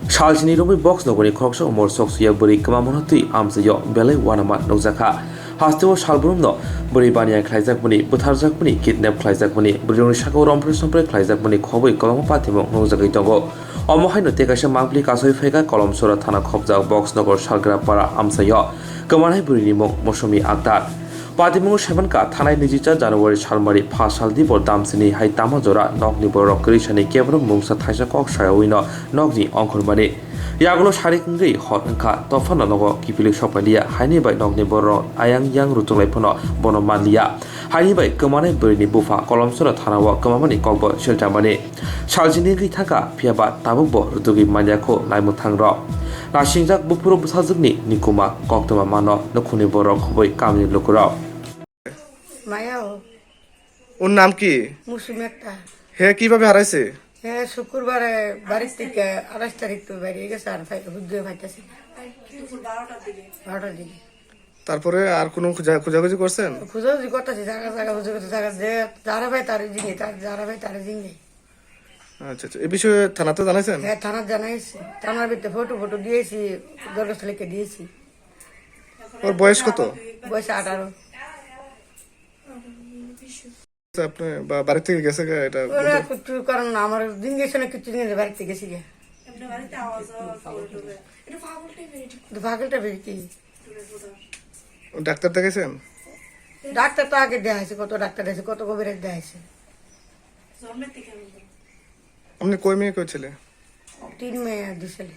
Shalchini Romi box no boni khokso mor soksuya bori kamamonati amsayo belai wanamat nozakha. Hastewo shalbrum no bori baniya khlaijak boni butharjak boni kidnap khlaijak boni bori shako rompre sompre khlaijak boni khoboi kolom patimo nozakai tongo. Omohai no tekasha mangpli kasoi phega kolom sora thana khobjak box nogor shalgra para amsayo kamanai bori ni mok mosomi aktar. Patimungu Shebanka, Tanai Nijita, January Shalmari, Pasaldi, or Damsini, Hai Tamazora, Nogni Borokrish, and Kevin Mungsa Taisa Kok Shawino, Nogni, Uncle Mani. Yagolo Sharikri, Hot and Cat, Tofana Nogo, Kipili Shopalia, Hani by Nogni Boro, Ayang Yang Rutulepono, Bonomalia, Hani by Kamane Burni Bufa, Colomsora Tanawa, Kamani Kobo, Sheltamani, Shaljini Taka, Piaba, Tabubo, Rutugi Maniako, Laimutangro. Nashinjak Bupuro Busazuni, Nikuma, Koktama Mano, Nokuni Borok, Boy, Kamini Lukuro. মায়াও ওর নাম কি? মুসুম একটা হে কিভাবে হারাইছে? হ্যাঁ শুক্রবারে বাড়ির থেকে 28 তারিখ তো বেরিয়ে গেছে আর বুঝতে পারতেছি 12টার দিকে তারপরে আর কোনো খোঁজাখুঁজি করছেন? খুঁজোখুঁজি করতেছি জায়গা জায়গা খুঁজে করতে জায়গা যে যারা ভাই তার জিনে তার যারা ভাই তার জিনে। আচ্ছা আচ্ছা, এই বিষয়ে থানাতে জানাইছেন? হ্যাঁ থানার জানাইছি, থানার ভিতরে ফটো দিয়েছি, দরখাস্তলিকে দিয়েছি। ওর বয়স কত? বয়স 18। আপনি বাড়ি থেকে গেছে এটা? কিছু কারণ না, আমার দিন গেছে না, কিছু দিন বাড়ি থেকে গেছি গে ভাগলটা বেরিয়ে কি ডাক্তার দেখাইছেন? ডাক্তার তো আগে দেওয়া হয়েছে, কত ডাক্তার আছে, কত কবিরাজ দেওয়া হয়েছে। আপনি কই মেয়ে কই ছেলে? 3 মেয়ে আর 2 ছেলে।